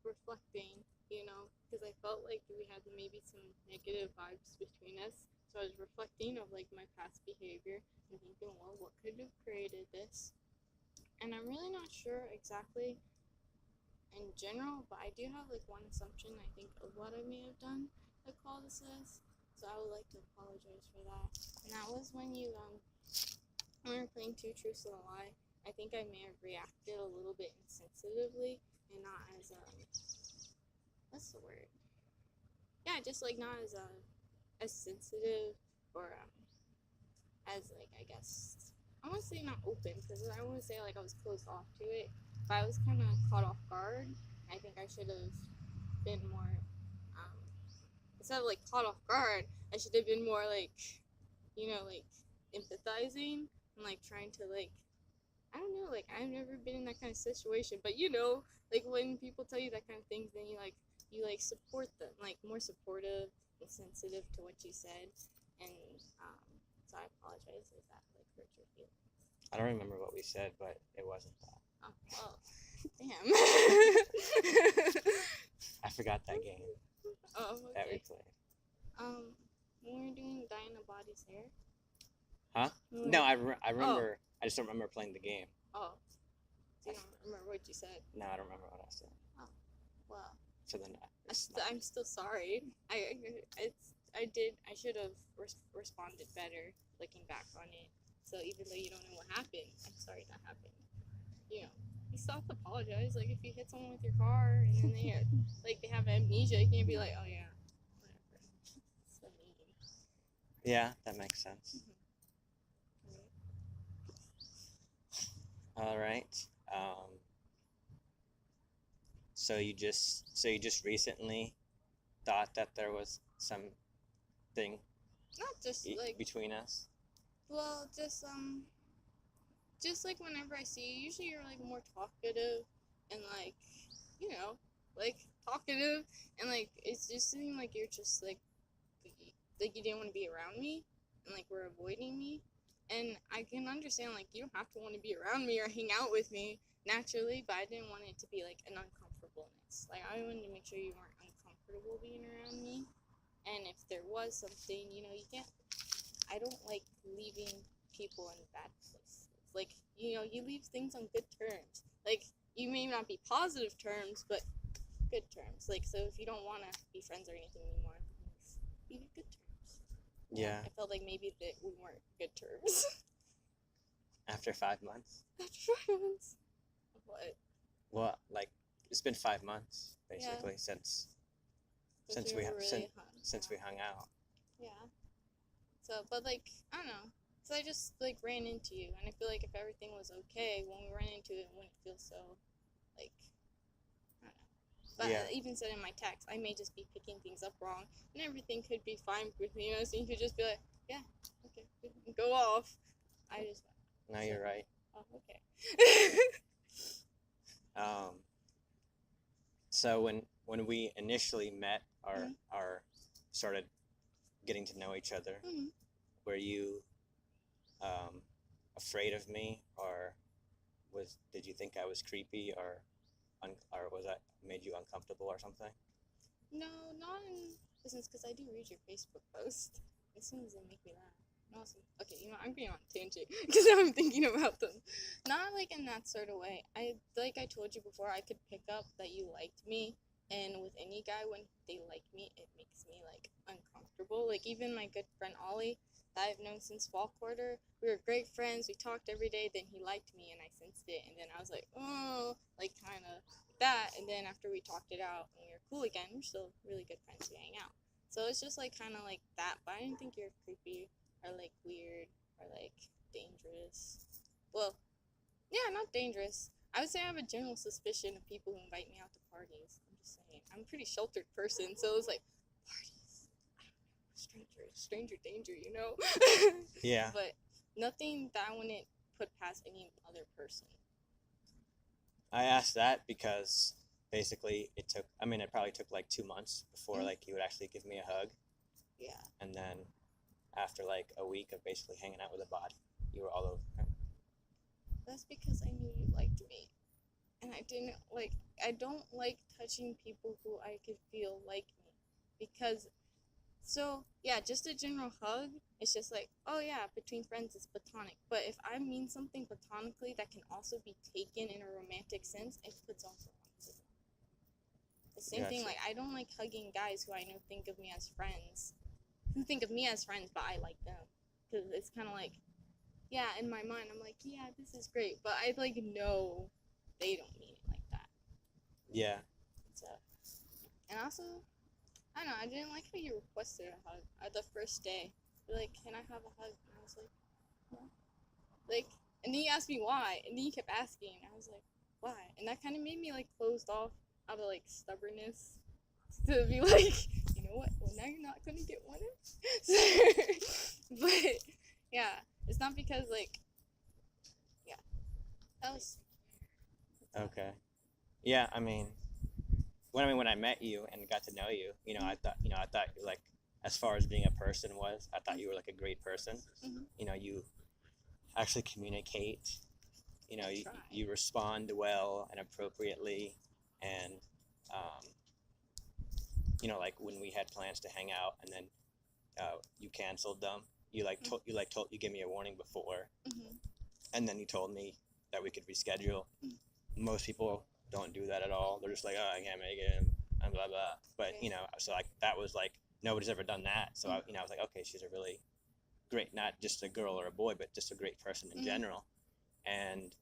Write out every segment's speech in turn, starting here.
reflecting, because I felt like we had maybe some negative vibes between us. So I was reflecting of like my past behavior and thinking, well, what could have created this? And I'm really not sure exactly in general, but I do have like one assumption I think of what I may have done that caused this. So I would like to apologize for that. And that was when when we were playing Two Truths and a Lie. I think I may have reacted a little bit insensitively and not as what's the word? Yeah, just like not as sensitive or as like I guess I want to say not open because I want to say like I was closed off to it, but I was kind of caught off guard. I think I should have been more um, instead of like caught off guard. I should have been more like like empathizing and like trying to like I don't know like I've never been in that kind of situation, but like when people tell you that kind of things, then you like support them like more supportive and sensitive to what you said and um, so I apologize if that like hurt your feelings. I don't remember what we said, but it wasn't that. Oh well, damn. I forgot that game Oh that we okay. played. When we were doing Diana Body's hair. Huh? When No, we- I remember. I just don't remember playing the game. Oh, so you don't remember what you said? No, I don't remember what I said. Oh, well. So then I'm still sorry. I should have responded better looking back on it. So even though you don't know what happened, I'm sorry that happened. You still have to apologize. Like if you hit someone with your car and then they have amnesia, you can't be like, oh yeah, whatever. So mean. Yeah, that makes sense. All right. So you just recently thought that there was something Not just like between us. well, just like whenever I see you, usually you're like more talkative and like talkative and like it's just seeming like you're just like you didn't want to be around me and like were avoiding me. And I can understand like you don't have to want to be around me or hang out with me naturally, but I didn't want it to be like an uncomfortableness. Like I wanted to make sure you weren't uncomfortable being around me. And if there was something, you can't. I don't like leaving people in bad places. Like you leave things on good terms. Like you may not be positive terms, but good terms. Like so, if you don't want to be friends or anything anymore, leave it good terms. Yeah. I felt like maybe that we weren't good terms. After 5 months. After 5 months. What? Well, like it's been 5 months basically since we hung out. Yeah. So, but like I don't know. So I just like ran into you, and I feel like if everything was okay when we ran into it, it wouldn't feel so like I don't know. But Yeah. I even said in my text, I may just be picking things up wrong, and everything could be fine with me. So you could just be like, yeah, okay, go off. I just. No, you're right. Oh, okay. So when we initially met or started getting to know each other, were you afraid of me, or did you think I was creepy, or was that made you uncomfortable or something? No, not in business because I do read your Facebook post. As soon as they make me laugh. Awesome. Okay, I'm being on a tangent because I'm thinking about them. Not like in that sort of way. Like I told you before, I could pick up that you liked me, and with any guy when they like me, it makes me like uncomfortable. Like even my good friend Ollie, that I've known since fall quarter, we were great friends. We talked every day. Then he liked me, and I sensed it. And then I was like, oh, like kind of that. And then after we talked it out and we were cool again, we're still really good friends. We hang out. So it's just like kind of like that. But I didn't think you're creepy or like weird or like dangerous. Well, yeah, not dangerous. I would say I have a general suspicion of people who invite me out to parties. I'm just saying. I'm a pretty sheltered person, so it's like parties. I don't know, stranger danger, Yeah. But nothing that I wouldn't put past any other person. I asked that because basically it probably took like 2 months before like you would actually give me a hug. Yeah. And then after like a week of basically hanging out with a body, you were all over him. That's because I knew you liked me. And I didn't, like, I don't like touching people who I could feel like me, because so yeah, just a general hug. It's just like, oh yeah, between friends it's platonic. But if I mean something platonically that can also be taken in a romantic sense, it puts off romanticism. The same thing, Gotcha. like I don't like hugging guys who I know think of me as friends, who think of me as friends, but I like them, because it's kind of like, yeah, in my mind I'm like, yeah, this is great, but I like know they don't mean it like that. Yeah. So, and also, I don't know, I didn't like how you requested a hug at the first day. You're like, can I have a hug? And I was like, no. Like, and then you asked me why, and then you kept asking, and I was like, why? And that kind of made me like closed off out of like stubbornness to be like, you know what? Well, now you're not gonna get one. But yeah, it's not because like, yeah, that was Okay. Yeah, I mean, when I met you and got to know you, I thought like, as far as being a person was, I thought you were like a great person. Mhm. You actually communicate. You try. you respond well and appropriately, and like when we had plans to hang out and then you canceled them. You gave me a warning before, Mhm. and then you told me that we could reschedule. Mhm. Most people don't do that at all. They're just like, oh, I can't make it, and blah blah. But Okay. so like that was like nobody's ever done that. So Mhm. I was like, okay, she's a really great, not just a girl or a boy, but just a great person in Mhm. general. And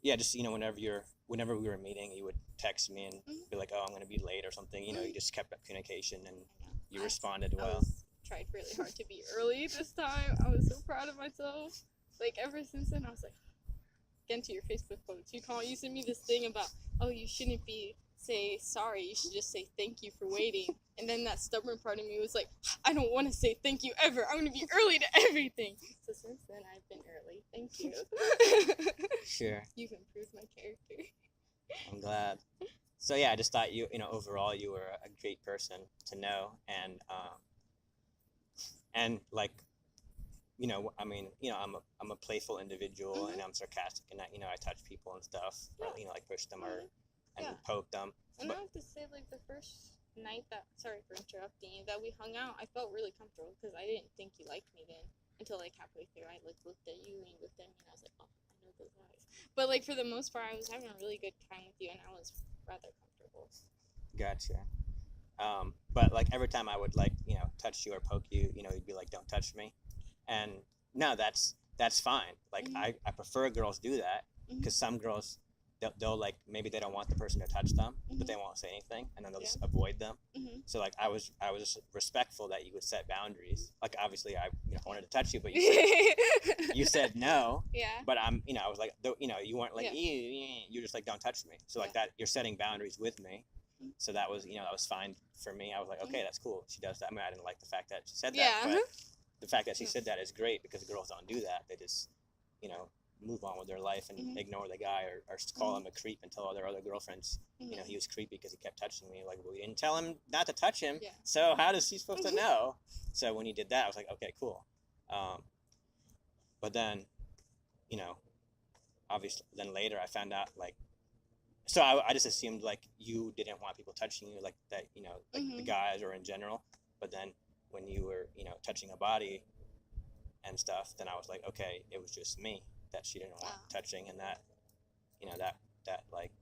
yeah, just whenever we were meeting, you would text me and Mhm. be like, oh, I'm gonna be late or something. You Mhm. just kept up communication and I know. you responded I well. tried really hard to be early this time. I was so proud of myself. Like ever since then, I was like, get into your Facebook posts. You sent me this thing about, oh, you shouldn't say sorry. You should just say thank you for waiting. And then that stubborn part of me was like, I don't want to say thank you ever. I want to be early to everything. So since then, I've been early. Thank you. Sure. You've improved my character. I'm glad. So yeah, I just thought overall you were a great person to know, and like, I mean, I'm a playful individual, and Mhm. I'm sarcastic, and I touch people and stuff, or, Yeah. like push them Mhm. and Yeah. poke them. And But I have to say, like, the first night sorry for interrupting you, that we hung out, I felt really comfortable because I didn't think you liked me then until, like, halfway through. I, like, looked at you and you looked at me and I was like, oh, I know those eyes. But, like, for the most part, I was having a really good time with you and I was rather comfortable. gotcha. But like every time I would like touch you or poke you, you'd be like, don't touch me, and no, that's fine. Like Mhm. I prefer girls do that, Mhm. because some girls they'll like, maybe they don't want the person to touch them, but they Mhm. won't say anything, and then they'll just Yeah. avoid them. Mhm. So like I was respectful that you would set boundaries. Like obviously I wanted to touch you, but you said no. Yeah. But I was like, you weren't like, Yeah. you're just like, don't touch me. So like Yeah. that, you're setting boundaries with me. Mhm. So that was fine for me. I was like, okay, Mhm. that's cool. She does that. I mean, I didn't like the fact that she said that, Yeah. but the fact that she No. said that is great, because girls don't do that. They just, move on with their life and Mhm. ignore the guy, or call Mhm. him a creep and tell their other girlfriends, Mhm. he was creepy because he kept touching me. Like, well, we didn't tell him not to touch him. Yeah. So how is he supposed to know? So when he did that, I was like, okay, cool. But then, you know, obviously, then later I found out, like, so I just assumed like you didn't want people touching you, like that, like the Mhm. guys or in general. But then when you were, touching a body and stuff, then I was like, okay, it was just me that she didn't want Ah. touching, and that, that like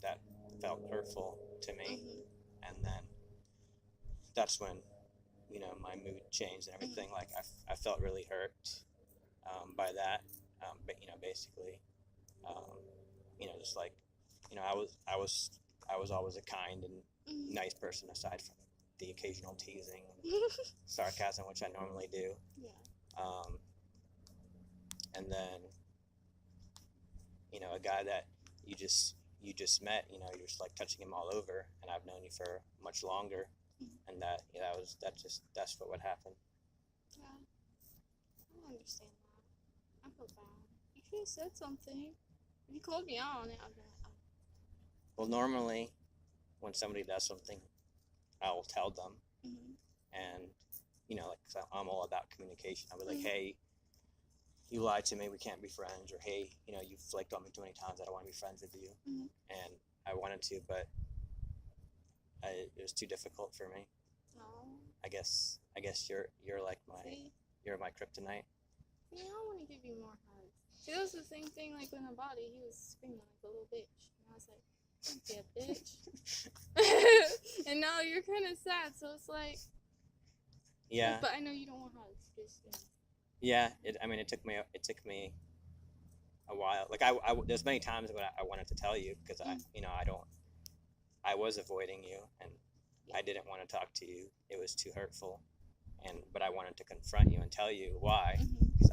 that felt hurtful to me. Mhm. And then that's when, my mood changed and everything. Like I felt really hurt by that. But basically, um, just like, I was always a kind and Mhm. nice person, aside from the occasional teasing and sarcasm, which I normally do. Yeah. And then, a guy that you just met, you're just like touching him all over, and I've known you for much longer, Mhm. and that's what would happen. Yeah. I understand that. I feel bad. You could have said something. If you called me out on it, I'd be like, oh. Well, normally when somebody does something, I will tell them, Mhm. and like, 'cause I'm all about communication. I'll be like, Mhm. hey, you lied to me, we can't be friends, or hey, you've flaked on me too many times, I don't want to be friends with you. Mhm. And I wanted to, but it was too difficult for me. No. I guess you're like See? you're my kryptonite. See, I want to give you more hugs. See, that was the same thing, like, with my body. He was screaming like a little bitch. And I was like, don't be a bitch. And now you're kind of sad, so it's like... Yeah. But I know you don't want hugs. Just, Yeah. It took me a while. Like there's many times when I wanted to tell you because I was avoiding you and I didn't want to talk to you. It was too hurtful, but I wanted to confront you and tell you why. Because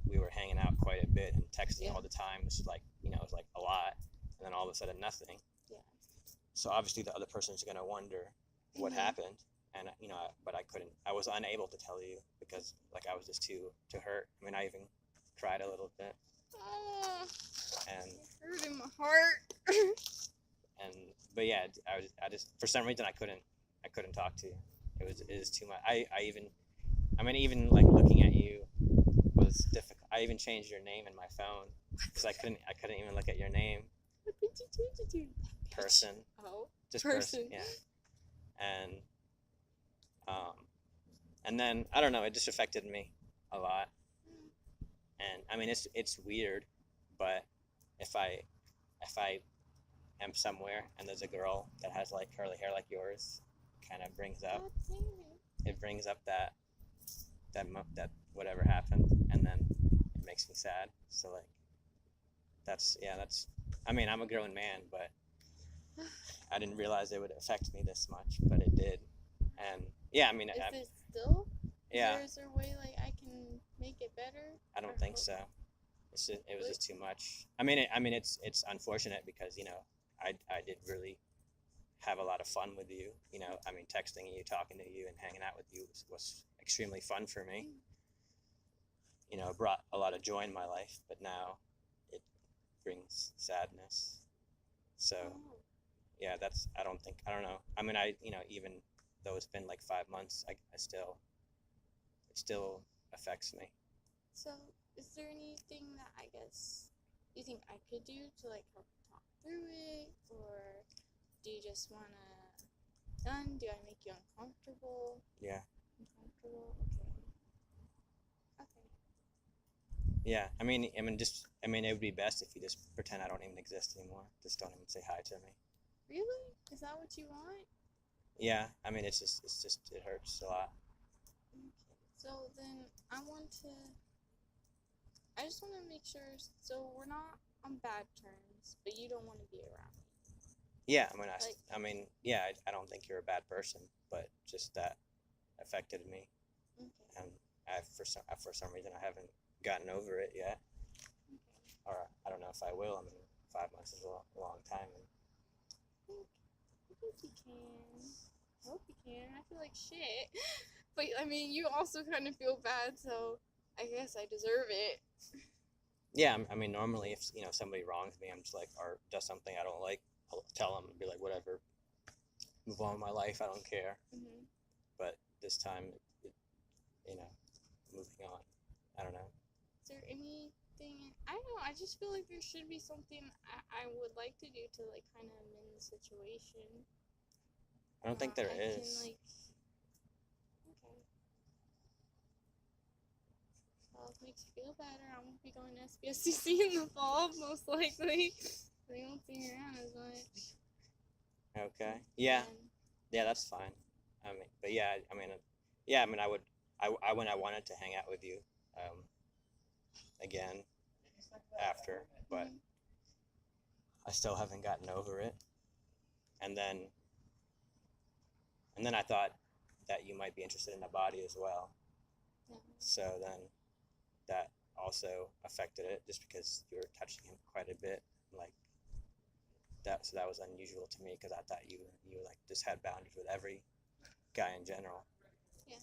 we were hanging out quite a bit and texting all the time. It was like it was like a lot, and then all of a sudden nothing. Yeah. So obviously the other person's gonna wonder what happened, and but I couldn't. I was unable to tell you because I was just too hurt. I even cried a little bit. Oh, and hurt in my heart. But yeah, I just for some reason I couldn't talk to you. It was too much. Even like looking at you was difficult. I even changed your name in my phone because I couldn't even look at your name. What did you change it to? Person. Oh. Just person. Yeah. And then I don't know. It just affected me a lot. And it's weird, but if I am somewhere and there's a girl that has like curly hair like yours, kind of brings up that whatever happened, and then it makes me sad. So that's I'm a grown man, but I didn't realize it would affect me this much, but it did. And yeah, is it still? Yeah. Is there a way I can make it better? I don't think so. It was just too much. It's unfortunate because I did really have a lot of fun with you. Texting you, talking to you, and hanging out with you was extremely fun for me. It brought a lot of joy in my life, but now it brings sadness. So yeah, I don't know. Even though it's been like 5 months, it still affects me. So is there anything that I guess you think I could do to help talk through it, or do you just wanna done? Do I make you uncomfortable? Yeah. Uncomfortable? Okay. Yeah, it would be best if you just pretend I don't even exist anymore. Just don't even say hi to me. Really? Is that what you want? Yeah, it's just it hurts a lot. Okay. So then I just want to make sure, so we're not on bad terms, but you don't want to be around me. Yeah, I don't think you're a bad person, but just that affected me. Okay. And for some reason I haven't gotten over it yet. Okay. Or I don't know if I will. 5 months is a long time. I think you can. I hope you can. I feel like shit. But you also kind of feel bad, so I guess I deserve it. Yeah, normally if somebody wrongs me, I'm just or does something I don't like, I'll tell them and be like, whatever, move on with my life, I don't care. But this time, moving on, I don't know. Is there anything? I don't know. I just feel like there should be something I would like to do to kind of mend the situation. I don't think there is. Okay. Well, it makes you feel better. I won't be going to SBSCC in the fall, most likely. They won't see me around as much. Okay. Yeah. Yeah, that's fine. But yeah, I would. When I wanted to hang out with you, again, after, but I still haven't gotten over it. And then I thought that you might be interested in the body as well. So then that also affected it, just because you were touching him quite a bit, that. So that was unusual to me because I thought you just had boundaries with every guy in general. Yeah.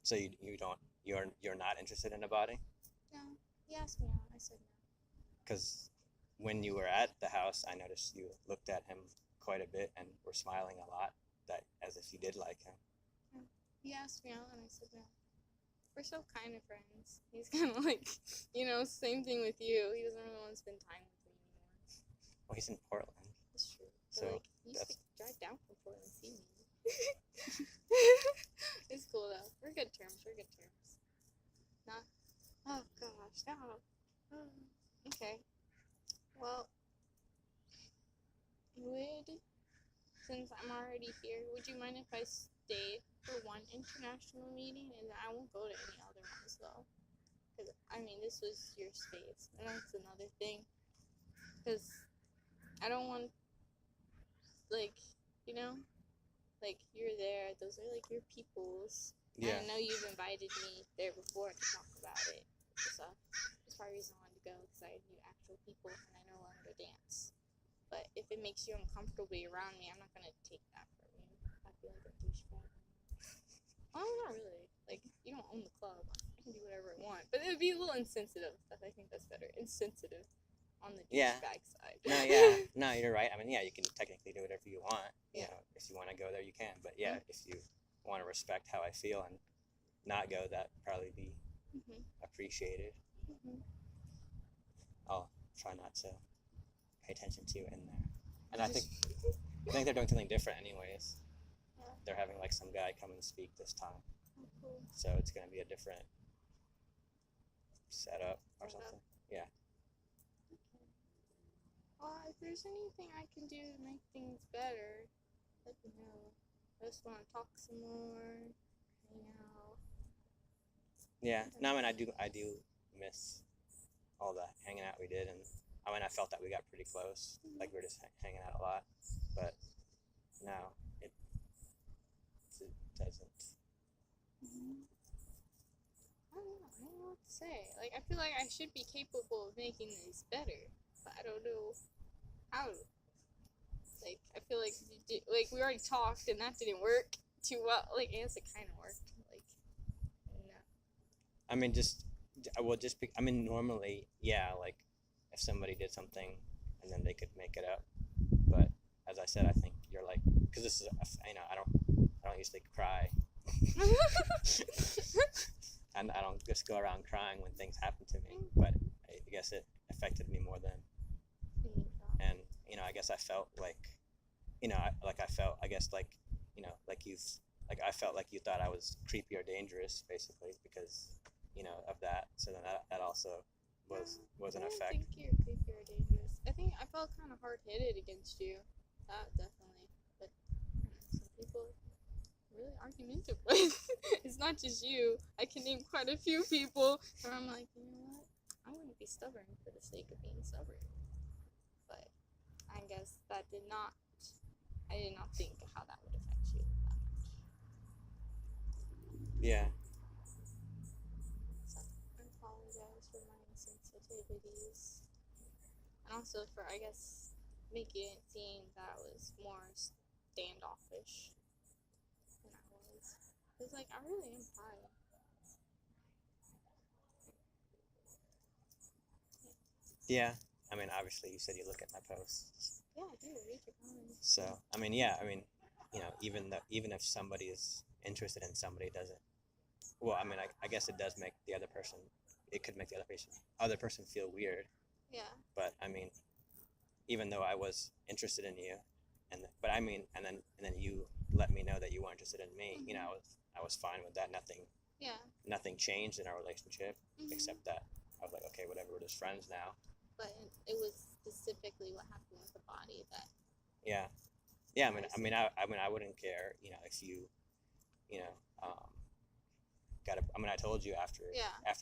So you're not interested in the body? No. He asked me out. I said no. Because when you were at the house, I noticed you looked at him quite a bit and were smiling a lot, as if you did like him. he asked me out, and I said no. We're so kind of friends. He's kind of like, same thing with you. He doesn't really want to spend time with me anymore. Well, he's in Portland. That's true. So But, like, he used that's- to drive down from Portland to see me. It's cool though. We're good terms. Not. Oh gosh, no. Okay. Well, since I'm already here, would you mind if I stayed for one international meeting and I won't go to any other ones though? Because this was your space, and that's another thing. Because I don't want, like, you're there. Those are like your peoples. Yeah. And I know you've invited me there before to talk about it. So that's part of the reason I wanted to go, because I knew actual people and I know how to dance. But if it makes you uncomfortable to be around me, I'm not gonna take that from you. I feel like a douchebag. Oh, not really. Like, you don't own the club. I can do whatever I want. But it would be a little insensitive. I think that's better. Insensitive on the Yeah. douchebag side. No, yeah. No, you're right. You can technically do whatever you want. Yeah. If you want to go there, you can. But yeah, if you want to respect how I feel and not go, that'd probably be appreciated. I'll try not to pay attention to you in there. And I think they're doing something different anyways. Yeah. They're having like some guy come and speak this time. Oh, cool. So it's gonna be a different setup or something. Yeah. Okay. Well, if there's anything I can do to make things better, let me know. I just want to talk some more, hang out. Yeah. No, I do miss all the hanging out we did, and I felt that we got pretty close. Like we were just hanging out a lot, but no, it doesn't. I don't know what to say. Like, I feel like I should be capable of making this better, but I don't know how. Like, I feel like we already talked and that didn't work too well. Like, I guess it kind of worked. Like, no. Normally, yeah, like if somebody did something and then they could make it up. But as I said, I think you're like, because this is, I don't usually cry. And I don't just go around crying when things happen to me, but I guess it affected me more than, and I guess I felt like, I felt like you thought I was creepy or dangerous, basically, because, of that. So then that also was an effect. I don't think you're creepy or dangerous. I think I felt kind of hard-headed against you. That definitely. But some people really argumentative. It's not just you. I can name quite a few people where I'm like, you know what? I wouldn't be stubborn for the sake of being stubborn. But I guess I did not think how that would affect you that much. Yeah. So I apologize for my insensitivities. And also for, I guess, making it seem that I was more standoffish than I was. Because, like, I really am tired. Yeah. Obviously, you said you look at my posts. Yeah, I do. Read your comments. So, even if somebody is interested in somebody, doesn't. Well, I guess it does make the other person. It could make the other person feel weird. Yeah. But even though I was interested in you, and then you let me know that you weren't interested in me. I was fine with that. Yeah. Nothing changed in our relationship Mhm. except that I was like, okay, whatever. We're just friends now. But it was specifically what happened with the body that. Yeah. Yeah. I wouldn't care. If you, I told you after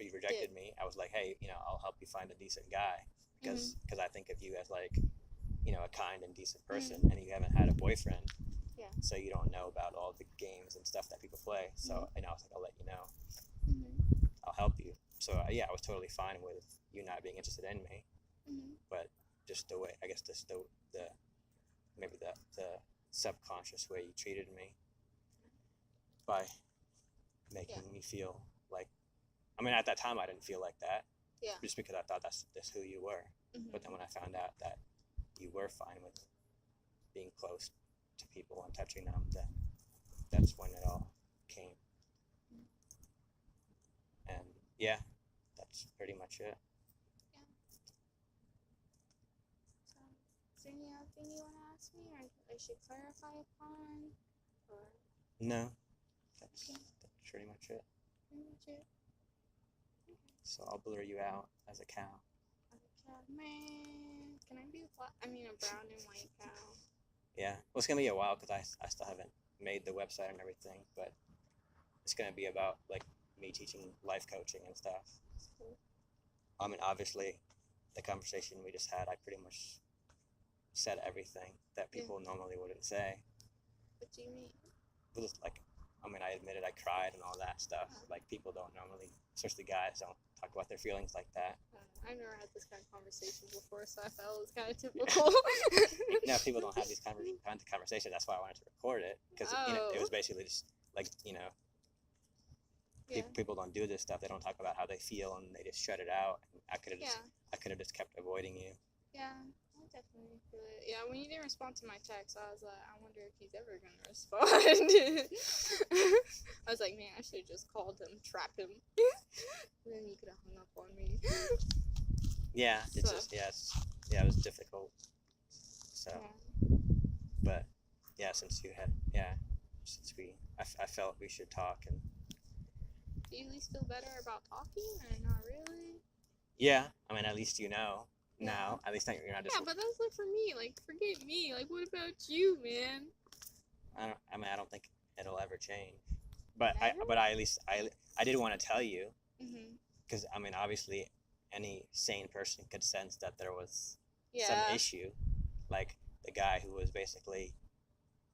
you rejected me, I was like, hey, I'll help you find a decent guy because I think of you as like, a kind and decent person, and you haven't had a boyfriend. Yeah. So you don't know about all the games and stuff that people play. So I was like, I'll let you know. I'll help you. So I was totally fine with you not being interested in me, but just the way, I guess, just the maybe the subconscious way you treated me by making me feel like, at that time I didn't feel like that. Yeah. Just because I thought that's who you were. But then when I found out that you were fine with being close to people and touching them, then that's when it all came yeah, that's pretty much it. So, is there any other thing you want to ask me, or I should clarify upon, or No, that's Okay. that's pretty much it. pretty much it? So I'll blur you out as a cow. Man, can I be a a brown and white cow? Yeah, well, it's gonna be a while because I still haven't made the website and everything, but it's gonna be about like me teaching life coaching and stuff. That's cool. I mean, obviously, the conversation we just had, I pretty much said everything that people normally wouldn't say. What do you mean? But it's like, I mean, I admitted I cried and all that stuff. Uh-huh. Like people don't normally, especially guys, don't talk about their feelings like that. I've never had this kind of conversation before, so I felt it was kind of typical. Now, if people don't have these kinds of conversations, that's why I wanted to record it because it was basically just like Yeah. people don't do this stuff. They don't talk about how they feel and they just shut it out. And I could have Yeah. just kept avoiding you. Yeah, I definitely feel it. Yeah, when you didn't respond to my text, I was like, I wonder if he's ever gonna respond. I was like, man, I should have just called him, trap him. Then he could have hung up on me. Yeah, it's So- just it was difficult. So, Yeah. but yeah, since I felt we should talk and Do you at least feel better about talking, or not really? yeah, I mean at least you know Yeah. now. At least you're not just. Yeah, but that's like for me. Like, forget me. Like, what about you, man? I don't think it'll ever change. But Never? I at least I did want to tell you Mhm. because I mean obviously any sane person could sense that there was Yeah. some issue, like the guy who was basically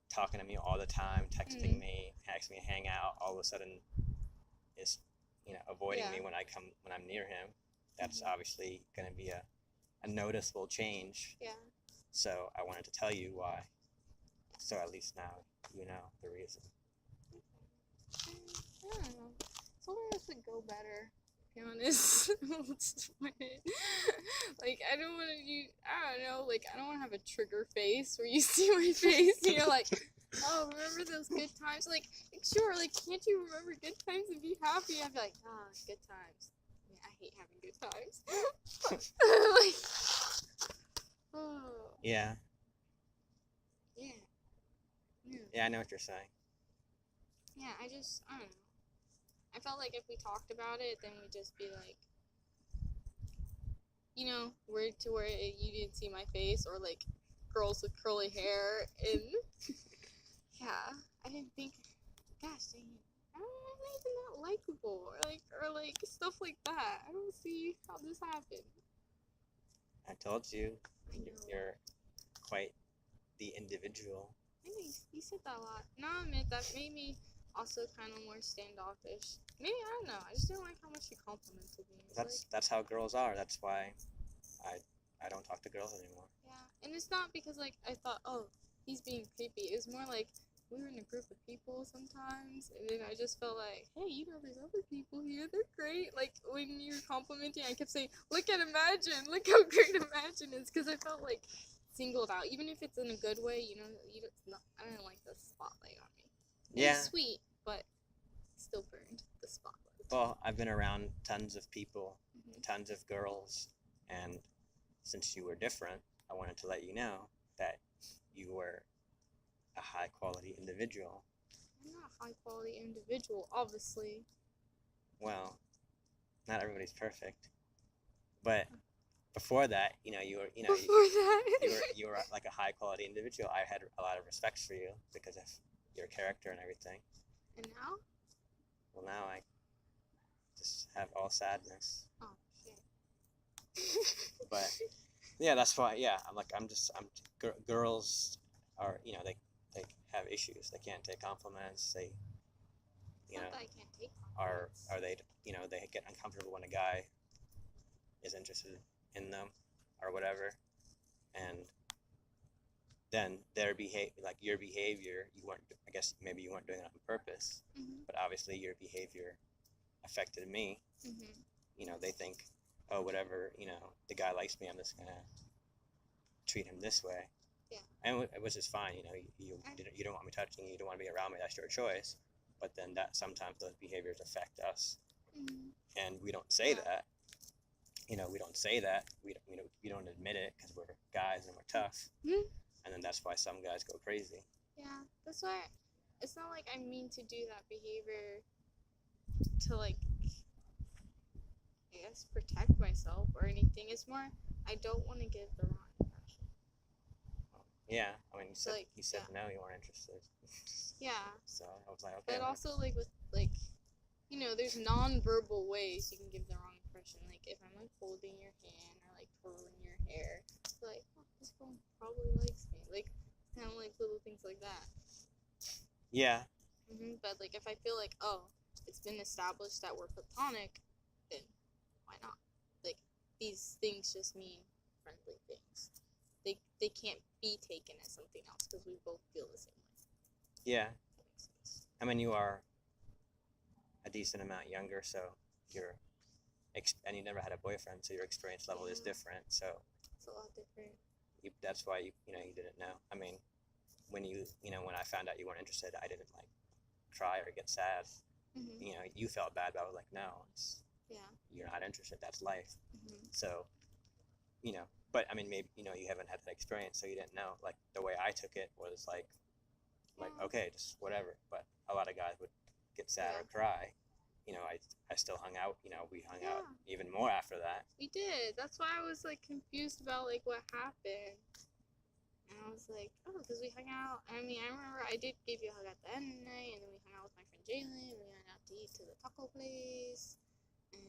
talking to me all the time, texting Mhm. me, asking me to hang out, all of a sudden is avoiding Yeah. me when I'm near him. That's Mhm. obviously going to be a noticeable change. Yeah. So I wanted to tell you why. So at least now you know the reason. I don't know. Somewhere else would go better. To be honest. What's the point? Like, I don't want to use. I don't know. Like, I don't want to have a trigger face where you see my face and you're like, oh, remember those good times? Like, sure. Like, can't you remember good times and be happy? I'd be like, ah, good times. Yeah, I hate having good times. Like, oh, Yeah. yeah. Yeah. Yeah, I know what you're saying. Yeah, I don't know. I felt like if we talked about it, then we'd just be like, word to where you didn't see my face, or like girls with curly hair, and yeah, I didn't think, gosh dang it, I'm not even that likable, or like stuff like that. I don't see how this happened. I told you I know. you're quite the individual. I know you said that a lot. No, I admit that made me also kind of more standoffish. Maybe, I don't know. I just didn't like how much you complimented me. It was That's how girls are. That's why I don't talk to girls anymore. yeah, and it's not because like I thought, oh, he's being creepy. It was more like we were in a group of people sometimes, and then I just felt like, hey, there's other people here. They're great. Like when you were complimenting, I kept saying, look at Imagine. Look how great Imagine is, because I felt like singled out, even if it's in a good way. I didn't like the spotlight on me. It Yeah. was sweet, but still burned the spotlight. Well, I've been around tons of people, Mhm. tons of girls, and since you were different, I wanted to let you know that you were a high quality individual. I'm not a high quality individual, obviously. Well, not everybody's perfect, but before that, you were Before that. you were like a high quality individual. I had a lot of respect for you because of your character and everything. And now? Well, now I just have all sadness. Oh, shit. But yeah, that's why. Yeah, girls are they have issues. They can't take compliments. They Not that I can't take are compliments. they get uncomfortable when a guy is interested in them or whatever, and then your behavior, you weren't. I guess maybe you weren't doing it on purpose, Mhm. but obviously your behavior affected me. Mhm. They think, oh, whatever, the guy likes me, I'm just gonna treat him this way. Yeah. And which is fine, you don't want me touching you, you don't want to be around me, that's your choice. But then that sometimes those behaviors affect us Mhm. and we don't say Yeah. that. We don't say that. We don't admit it because we're guys and we're tough, Mhm. and then that's why some guys go crazy. Yeah, that's why it's not like I mean to do that behavior to like I guess protect myself or anything. It's more I don't want to give the wrong impression. Yeah, I mean, So like you said yeah, no, you weren't interested. yeah. So I was like, okay. But also like with like there's non-verbal ways you can give the wrong impression. Like if I'm like holding your hand or like twirling your hair, it's like oh, this girl probably likes me. Like kind of like little things like that. Yeah, But like if I feel like oh, it's been established that we're platonic, then why not? Like these things just mean friendly things. They can't be taken as something else because we both feel the same way. yeah. That makes sense. I mean, you are a decent amount younger, so you're, and you never had a boyfriend, so your experience level is Yeah. different. So It's a lot different. that's why you didn't know. I mean, when when I found out you weren't interested, I didn't like cry or get sad. Mhm. You felt bad, but I was like, no, Yeah. you're not interested. That's life. Mhm. So, but I mean, maybe you haven't had that experience, so you didn't know. Like the way I took it was like Yeah. okay, just whatever. But a lot of guys would get sad Yeah. or cry. I still hung out. We hung out Yeah. even more after that. We did. That's why I was like confused about like what happened. And I was like, oh, because we hung out. I mean, I remember I did give you a hug at the end of the night, and then we hung out with my friend Jalen. We went out to eat to the taco place, and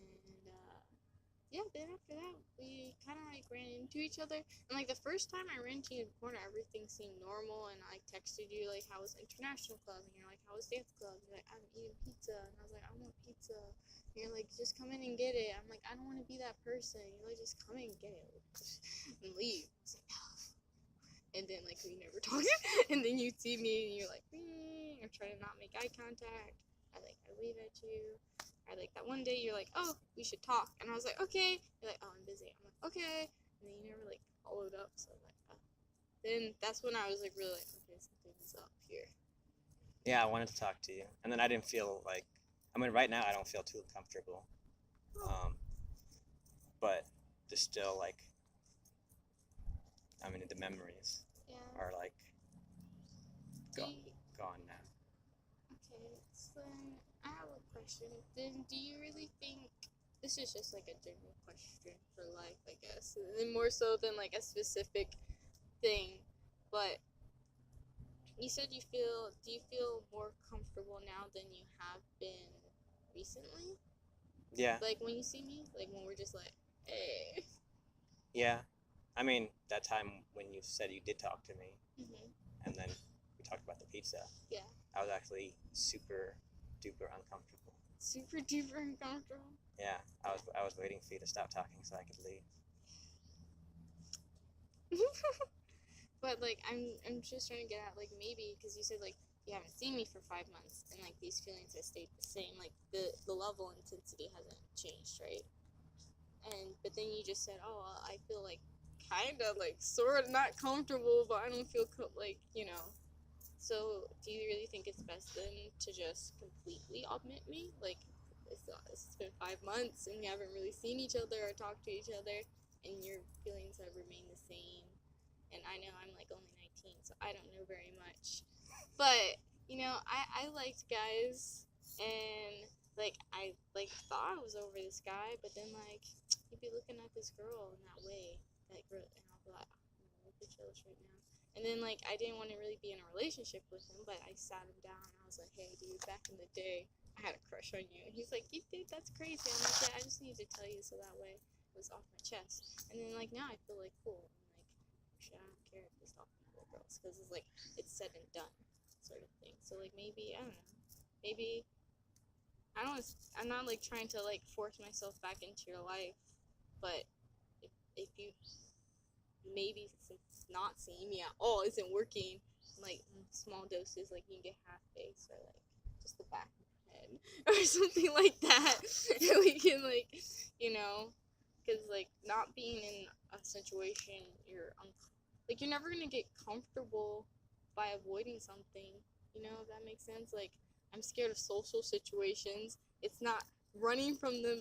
yeah. Then after that, we kind of like ran into each other. And like the first time I ran into you in the corner, everything seemed normal. And I like texted you like, how was international club? And you're like, how was dance club? You're like, I'm eating pizza. And I was like, I want pizza. And you're like, just come in and get it. I'm like, I don't want to be that person. You're like, just come in and get it and leave. I was like, no. And then like we never talked, and then you see me and you're like, or try to not make eye contact. I wave at you. I like that one day you're like, oh, we should talk, and I was like, okay. You're like, oh, I'm busy. I'm like, okay, and then you never like followed up. So I'm like, oh. Then that's when I was like, really like, okay, something's up here. Yeah, I wanted to talk to you, and then I didn't feel like. I mean, right now I don't feel too comfortable. But there's still like. I mean, the memories are like gone now. Okay, so then I have a question. Then do you really think this is just like a general question for life, I guess, and more so than like a specific thing, but you said do you feel more comfortable now than you have been recently? Yeah. Like when you see me, like when we're just like, hey. Yeah. I mean, that time when you said you did talk to me, and then we talked about the pizza. Yeah. I was actually super duper uncomfortable. Super duper uncomfortable? Yeah. I was waiting for you to stop talking so I could leave. But like I'm just trying to get at like maybe because you said like you haven't seen me for 5 months and like these feelings have stayed the same, like the level of intensity hasn't changed, right? But then you just said, oh, I feel like kind of like sort of not comfortable, but I don't feel like So do you really think it's best then to just completely omit me? Like it's been 5 months and we haven't really seen each other or talked to each other, and your feelings have remained the same. And I know I'm like only 19, so I don't know very much. But I liked guys, and like I like thought I was over this guy, but then like he'd be looking at this girl in that way, and I'll be like, I'm really jealous right now. And then like I didn't want to really be in a relationship with him, but I sat him down and I was like, hey dude, back in the day I had a crush on you. And he's like, you did? That's crazy. I'm like, yeah, I just need to tell you so that way it was off my chest. And then like now I feel like cool. I'm like, shit, I don't care if he's talking to other girls because it's like it's said and done sort of thing. So like maybe I don't know, maybe I'm not like trying to like force myself back into your life, but if you maybe since not seeing me at all isn't working, like small doses, like you can get half face or like just the back of your head or something like that, and we can like because like not being in a situation like you're never gonna get comfortable by avoiding something, if that makes sense. Like I'm scared of social situations. It's not running from them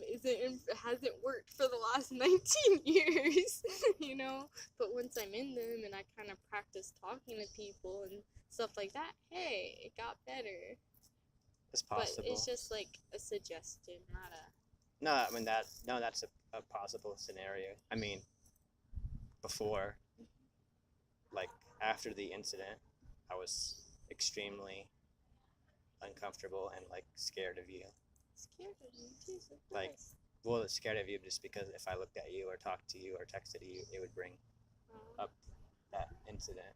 hasn't worked for the last 19 years, you know. But once I'm in them and I kind of practice talking to people and stuff like that, hey, it got better. It's possible. But it's just like a suggestion, not a. No, I mean that's a possible scenario. I mean, before, like after the incident, I was extremely uncomfortable and like scared of you. Scared of you, Jesus Like, Christ. well, scared of you just because if I looked at you or talked to you or texted you, it would bring up that incident.